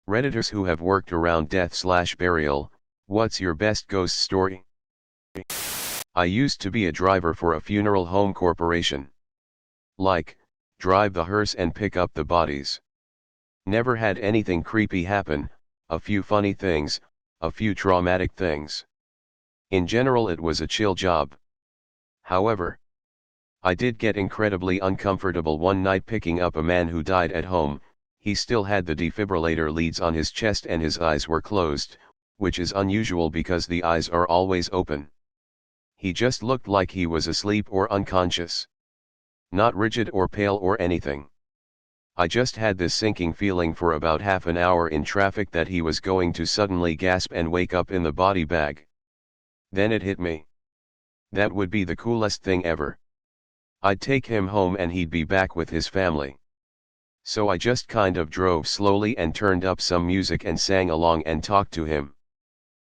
Redditors who have worked around death/burial, what's your best ghost story? I used to be a driver for a funeral home corporation. Like, drive the hearse and pick up the bodies. Never had anything creepy happen, a few funny things, a few traumatic things. In general it was a chill job. However, I did get incredibly uncomfortable one night picking up a man who died at home. He still had the defibrillator leads on his chest and his eyes were closed, which is unusual because the eyes are always open. He just looked like he was asleep or unconscious. Not rigid or pale or anything. I just had this sinking feeling for about half an hour in traffic that he was going to suddenly gasp and wake up in the body bag. Then it hit me. That would be the coolest thing ever. I'd take him home and he'd be back with his family. So I just kind of drove slowly and turned up some music and sang along and talked to him.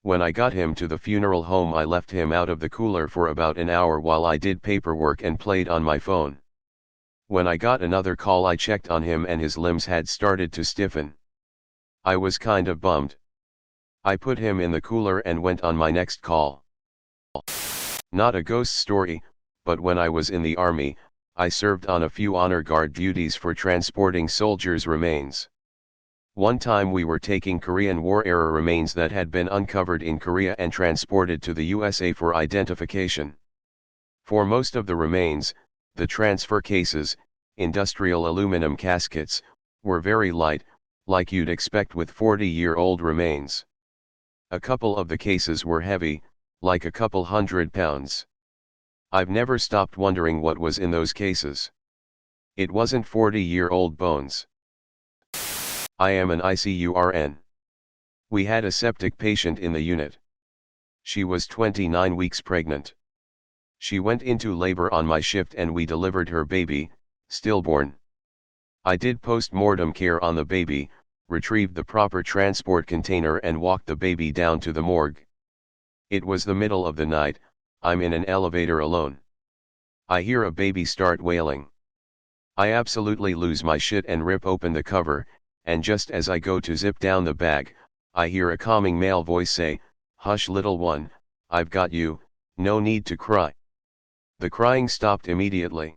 When I got him to the funeral home I left him out of the cooler for about an hour while I did paperwork and played on my phone. When I got another call I checked on him and his limbs had started to stiffen. I was kind of bummed. I put him in the cooler and went on my next call. Not a ghost story, but when I was in the army, I served on a few honor guard duties for transporting soldiers' remains. One time we were taking Korean War-era remains that had been uncovered in Korea and transported to the USA for identification. For most of the remains, the transfer cases, industrial aluminum caskets, were very light, like you'd expect with 40-year-old remains. A couple of the cases were heavy, like a couple 100 pounds. I've never stopped wondering what was in those cases. It wasn't 40-year-old bones. I am an ICU RN. We had a septic patient in the unit. She was 29 weeks pregnant. She went into labor on my shift and we delivered her baby, stillborn. I did post-mortem care on the baby, retrieved the proper transport container and walked the baby down to the morgue. It was the middle of the night, I'm in an elevator alone. I hear a baby start wailing. I absolutely lose my shit and rip open the cover, and just as I go to zip down the bag, I hear a calming male voice say, "Hush little one, I've got you, no need to cry." The crying stopped immediately.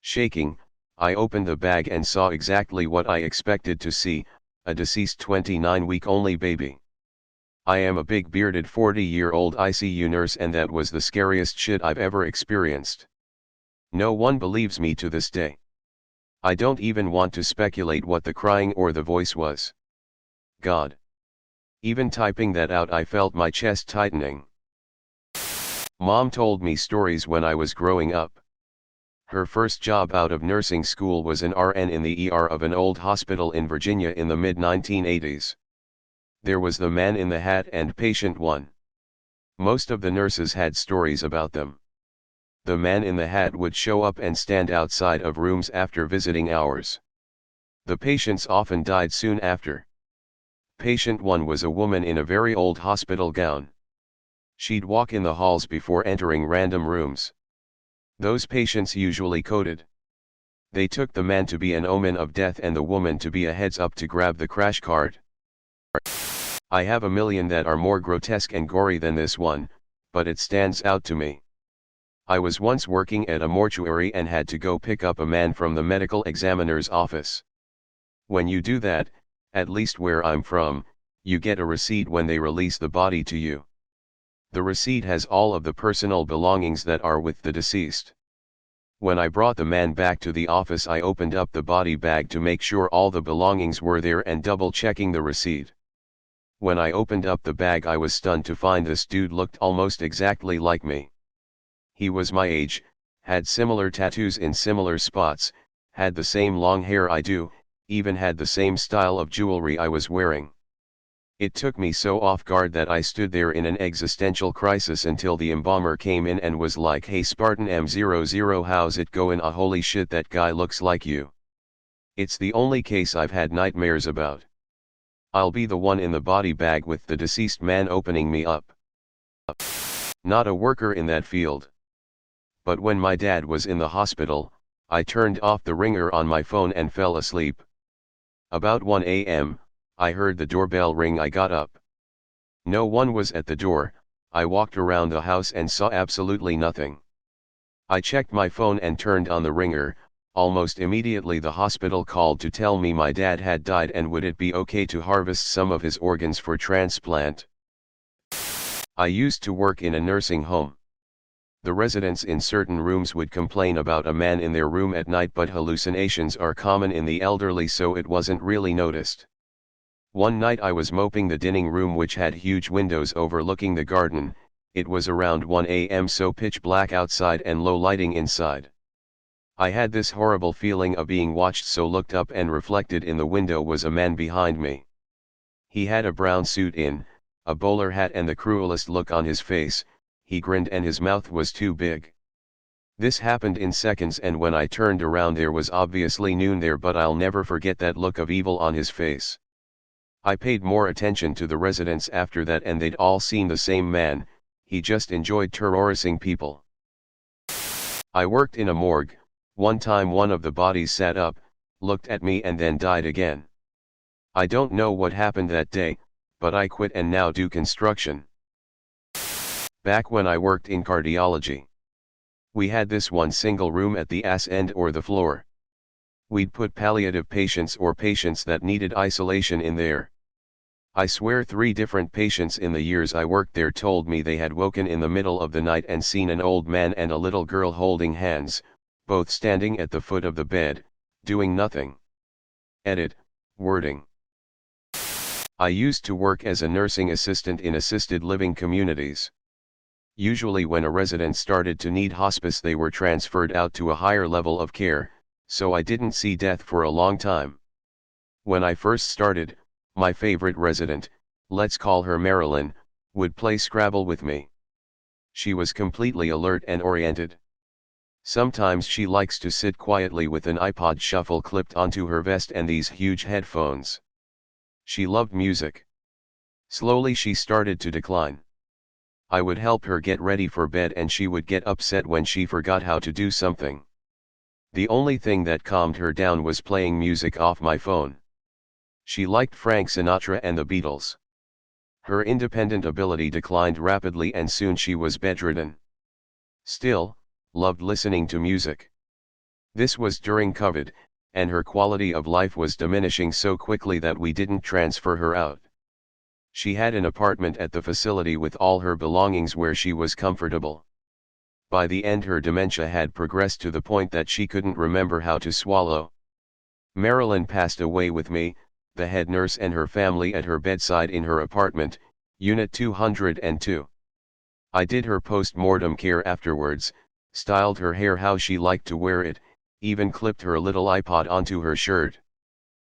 Shaking, I opened the bag and saw exactly what I expected to see, a deceased 29-week-only baby. I am a big bearded 40-year-old ICU nurse and that was the scariest shit I've ever experienced. No one believes me to this day. I don't even want to speculate what the crying or the voice was. God. Even typing that out I felt my chest tightening. Mom told me stories when I was growing up. Her first job out of nursing school was an RN in the ER of an old hospital in Virginia in the mid-1980s. There was the man in the hat and patient one. Most of the nurses had stories about them. The man in the hat would show up and stand outside of rooms after visiting hours. The patients often died soon after. Patient one was a woman in a very old hospital gown. She'd walk in the halls before entering random rooms. Those patients usually coded. They took the man to be an omen of death and the woman to be a heads up to grab the crash cart. I have a million that are more grotesque and gory than this one, but it stands out to me. I was once working at a mortuary and had to go pick up a man from the medical examiner's office. When you do that, at least where I'm from, you get a receipt when they release the body to you. The receipt has all of the personal belongings that are with the deceased. When I brought the man back to the office I opened up the body bag to make sure all the belongings were there and double-checking the receipt. When I opened up the bag I was stunned to find this dude looked almost exactly like me. He was my age, had similar tattoos in similar spots, had the same long hair I do, even had the same style of jewelry I was wearing. It took me so off guard that I stood there in an existential crisis until the embalmer came in and was like, "Hey Spartan M00, how's it going? Holy shit, that guy looks like you." It's the only case I've had nightmares about. I'll be the one in the body bag with the deceased man opening me up. Not a worker in that field. But when my dad was in the hospital, I turned off the ringer on my phone and fell asleep. About 1 a.m., I heard the doorbell ring. I got up. No one was at the door. I walked around the house and saw absolutely nothing. I checked my phone and turned on the ringer. Almost immediately the hospital called to tell me my dad had died and would it be okay to harvest some of his organs for transplant. I used to work in a nursing home. The residents in certain rooms would complain about a man in their room at night, but hallucinations are common in the elderly, so it wasn't really noticed. One night I was moping the dining room, which had huge windows overlooking the garden. It was around 1 a.m., so pitch black outside and low lighting inside. I had this horrible feeling of being watched, so looked up, and reflected in the window was a man behind me. He had a brown suit in, a bowler hat, and the cruelest look on his face. He grinned and his mouth was too big. This happened in seconds, and when I turned around there was obviously noon there, but I'll never forget that look of evil on his face. I paid more attention to the residents after that, and they'd all seen the same man. He just enjoyed terrorizing people. I worked in a morgue. One time one of the bodies sat up, looked at me, and then died again. I don't know what happened that day, but I quit and now do construction. Back when I worked in cardiology, we had this one single room at the ass end or the floor. We'd put palliative patients or patients that needed isolation in there. I swear 3 different patients in the years I worked there told me they had woken in the middle of the night and seen an old man and a little girl holding hands, both standing at the foot of the bed, doing nothing. Edit, wording. I used to work as a nursing assistant in assisted living communities. Usually when a resident started to need hospice, they were transferred out to a higher level of care, so I didn't see death for a long time. When I first started, my favorite resident, let's call her Marilyn, would play Scrabble with me. She was completely alert and oriented. Sometimes she likes to sit quietly with an iPod shuffle clipped onto her vest and these huge headphones. She loved music. Slowly she started to decline. I would help her get ready for bed and she would get upset when she forgot how to do something. The only thing that calmed her down was playing music off my phone. She liked Frank Sinatra and the Beatles. Her independent ability declined rapidly and soon she was bedridden. Still, loved listening to music. This was during COVID, and her quality of life was diminishing so quickly that we didn't transfer her out. She had an apartment at the facility with all her belongings where she was comfortable. By the end her dementia had progressed to the point that she couldn't remember how to swallow. Marilyn passed away with me, the head nurse, and her family at her bedside in her apartment, Unit 202. I did her post-mortem care afterwards, styled her hair how she liked to wear it, even clipped her little iPod onto her shirt.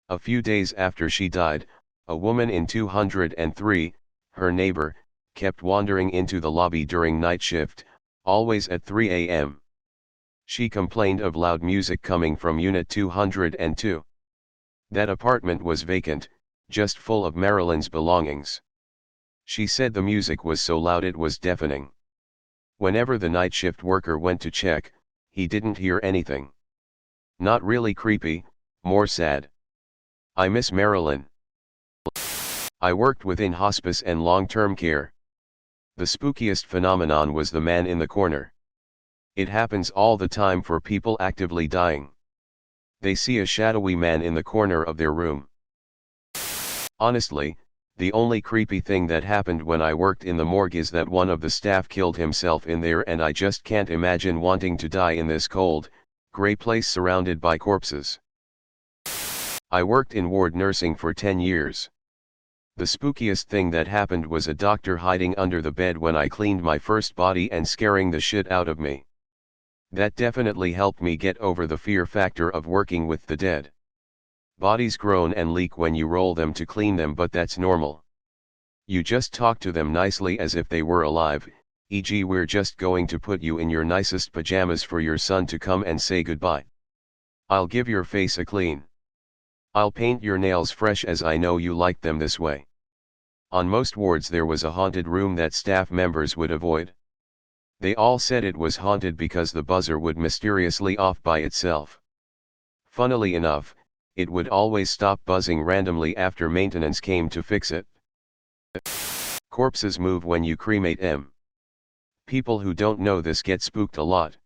A few days after she died, a woman in 203, her neighbor, kept wandering into the lobby during night shift, always at 3 a.m. She complained of loud music coming from Unit 202. That apartment was vacant, just full of Marilyn's belongings. She said the music was so loud it was deafening. Whenever the night shift worker went to check, he didn't hear anything. Not really creepy, more sad. I miss Marilyn. I worked within hospice and long-term care. The spookiest phenomenon was the man in the corner. It happens all the time for people actively dying. They see a shadowy man in the corner of their room. Honestly, the only creepy thing that happened when I worked in the morgue is that one of the staff killed himself in there, and I just can't imagine wanting to die in this cold, gray place surrounded by corpses. I worked in ward nursing for 10 years. The spookiest thing that happened was a doctor hiding under the bed when I cleaned my first body and scaring the shit out of me. That definitely helped me get over the fear factor of working with the dead. Bodies groan and leak when you roll them to clean them, but that's normal. You just talk to them nicely as if they were alive, e.g. we're just going to put you in your nicest pajamas for your son to come and say goodbye. I'll give your face a clean. I'll paint your nails fresh as I know you like them this way. On most wards there was a haunted room that staff members would avoid. They all said it was haunted because the buzzer would mysteriously off by itself. Funnily enough, it would always stop buzzing randomly after maintenance came to fix it. Corpses move when you cremate them. People who don't know this get spooked a lot.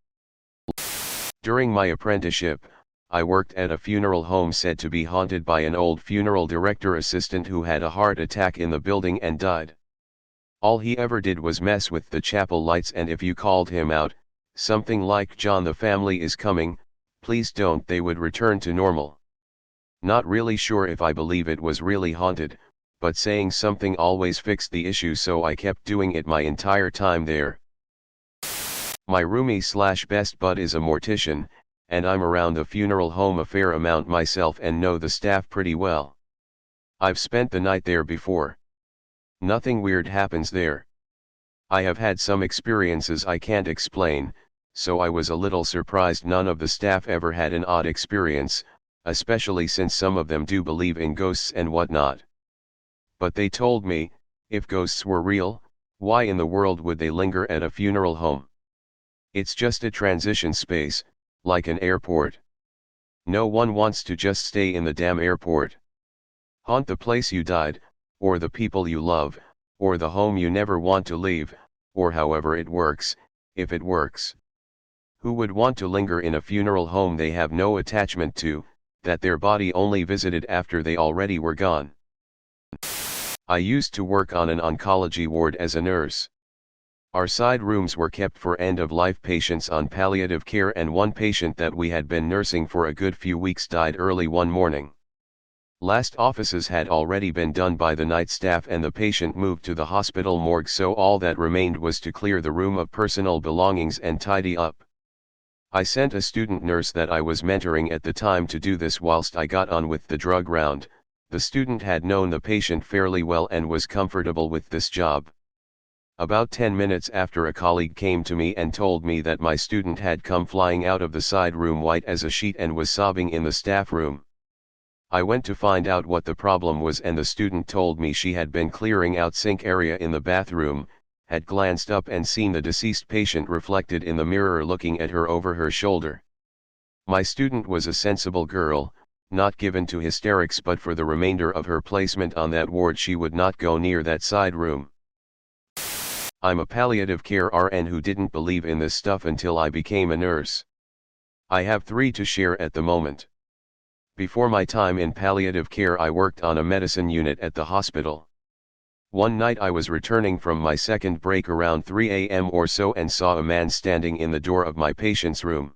During my apprenticeship, I worked at a funeral home said to be haunted by an old funeral director assistant who had a heart attack in the building and died. All he ever did was mess with the chapel lights, and if you called him out, something like "John, the family is coming, please don't," they would return to normal. Not really sure if I believe it was really haunted, but saying something always fixed the issue, so I kept doing it my entire time there. My roomie/best bud is a mortician, and I'm around the funeral home a fair amount myself and know the staff pretty well. I've spent the night there before. Nothing weird happens there. I have had some experiences I can't explain, so I was a little surprised none of the staff ever had an odd experience, especially since some of them do believe in ghosts and whatnot. But they told me, if ghosts were real, why in the world would they linger at a funeral home? It's just a transition space, like an airport. No one wants to just stay in the damn airport. Haunt the place you died, or the people you love, or the home you never want to leave, or however it works, if it works. Who would want to linger in a funeral home they have no attachment to, that their body only visited after they already were gone? I used to work on an oncology ward as a nurse. Our side rooms were kept for end-of-life patients on palliative care, and one patient that we had been nursing for a good few weeks died early one morning. Last offices had already been done by the night staff and the patient moved to the hospital morgue, so all that remained was to clear the room of personal belongings and tidy up. I sent a student nurse that I was mentoring at the time to do this whilst I got on with the drug round. The student had known the patient fairly well and was comfortable with this job. About 10 minutes after, a colleague came to me and told me that my student had come flying out of the side room white as a sheet and was sobbing in the staff room. I went to find out what the problem was, and the student told me she had been clearing out sink area in the bathroom, had glanced up and seen the deceased patient reflected in the mirror looking at her over her shoulder. My student was a sensible girl, not given to hysterics, but for the remainder of her placement on that ward she would not go near that side room. I'm a palliative care RN who didn't believe in this stuff until I became a nurse. I have 3 to share at the moment. Before my time in palliative care, I worked on a medicine unit at the hospital. One night I was returning from my second break around 3 a.m. or so and saw a man standing in the door of my patient's room.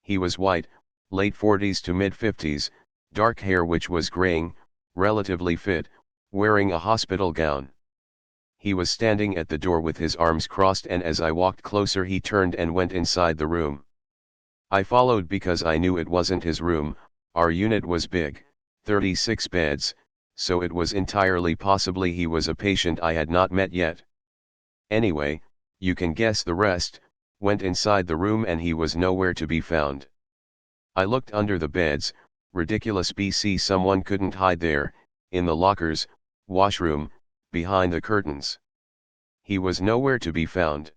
He was white, late 40s to mid 50s, dark hair which was graying, relatively fit, wearing a hospital gown. He was standing at the door with his arms crossed, and as I walked closer he turned and went inside the room. I followed because I knew it wasn't his room. Our unit was big, 36 beds, so it was entirely possibly he was a patient I had not met yet. Anyway, you can guess the rest. Went inside the room and he was nowhere to be found. I looked under the beds, ridiculous BC, someone couldn't hide there, in the lockers, washroom, behind the curtains. He was nowhere to be found.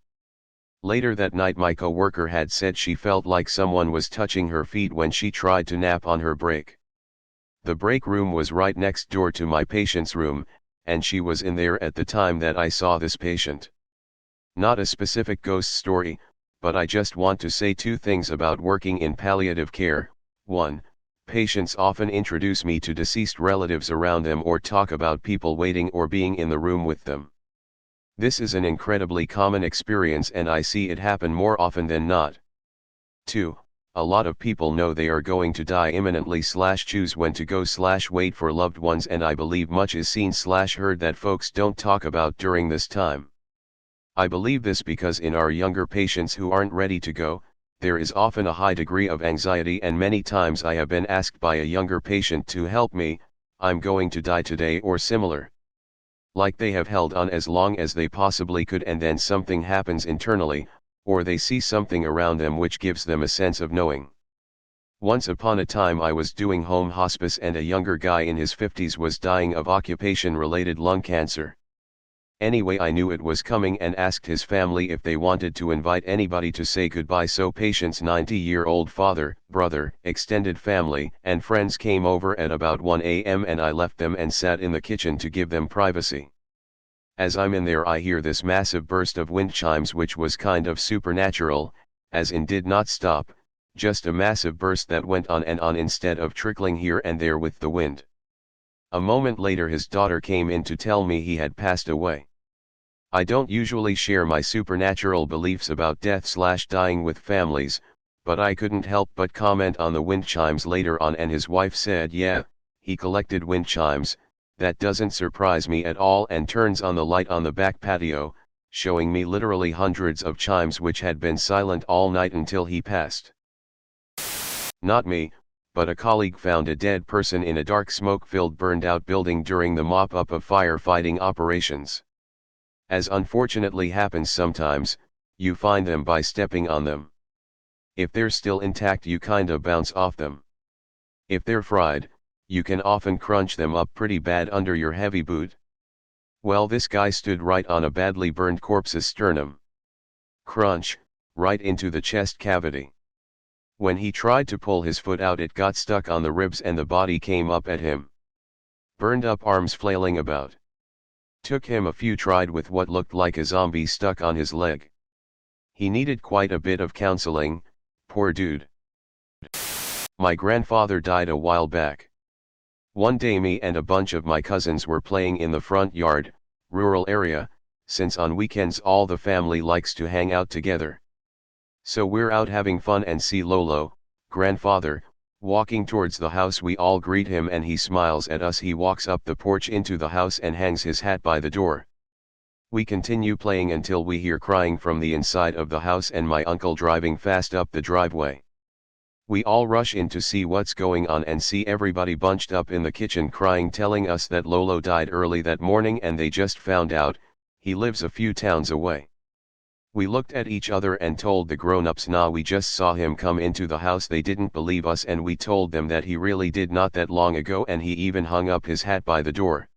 Later that night my co-worker had said she felt like someone was touching her feet when she tried to nap on her break. The break room was right next door to my patient's room, and she was in there at the time that I saw this patient. Not a specific ghost story, but I just want to say 2 things about working in palliative care. 1. Patients often introduce me to deceased relatives around them or talk about people waiting or being in the room with them. This is an incredibly common experience and I see it happen more often than not. 2. A lot of people know they are going to die imminently / choose when to go / wait for loved ones, and I believe much is seen / heard that folks don't talk about during this time. I believe this because in our younger patients who aren't ready to go, there is often a high degree of anxiety, and many times I have been asked by a younger patient to help me, I'm going to die today or similar. Like they have held on as long as they possibly could and then something happens internally, or they see something around them which gives them a sense of knowing. Once upon a time I was doing home hospice and a younger guy in his 50s was dying of occupation-related lung cancer. Anyway, I knew it was coming and asked his family if they wanted to invite anybody to say goodbye, so patient's 90-year-old father, brother, extended family, and friends came over at about 1 a.m. and I left them and sat in the kitchen to give them privacy. As I'm in there, I hear this massive burst of wind chimes, which was kind of supernatural, as in did not stop, just a massive burst that went on and on instead of trickling here and there with the wind. A moment later his daughter came in to tell me he had passed away. I don't usually share my supernatural beliefs about death/dying with families, but I couldn't help but comment on the wind chimes later on, and his wife said, "Yeah, he collected wind chimes, that doesn't surprise me at all," and turns on the light on the back patio, showing me literally hundreds of chimes which had been silent all night until he passed. Not me, but a colleague found a dead person in a dark smoke-filled burned-out building during the mop-up of firefighting operations. As unfortunately happens sometimes, you find them by stepping on them. If they're still intact, you kinda bounce off them. If they're fried, you can often crunch them up pretty bad under your heavy boot. Well, this guy stood right on a badly burned corpse's sternum. Crunch, right into the chest cavity. When he tried to pull his foot out, it got stuck on the ribs and the body came up at him. Burned up arms flailing about. Took him a few tried with what looked like a zombie stuck on his leg. He needed quite a bit of counseling, poor dude. My grandfather died a while back. One day me and a bunch of my cousins were playing in the front yard, rural area, since on weekends all the family likes to hang out together. So we're out having fun and see Lolo, grandfather, walking towards the house. We all greet him and he smiles at us. He walks up the porch into the house and hangs his hat by the door. We continue playing until we hear crying from the inside of the house and my uncle driving fast up the driveway. We all rush in to see what's going on and see everybody bunched up in the kitchen crying, telling us that Lolo died early that morning and they just found out. He lives a few towns away. We looked at each other and told the grown-ups, "Nah, we just saw him come into the house." They didn't believe us and we told them that he really did not that long ago, and he even hung up his hat by the door.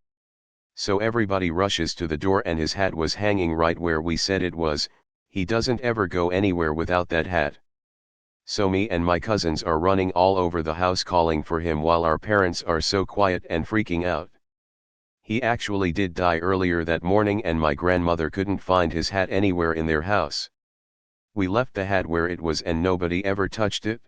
So everybody rushes to the door and his hat was hanging right where we said it was. He doesn't ever go anywhere without that hat. So me and my cousins are running all over the house calling for him while our parents are so quiet and freaking out. He actually did die earlier that morning and my grandmother couldn't find his hat anywhere in their house. We left the hat where it was and nobody ever touched it.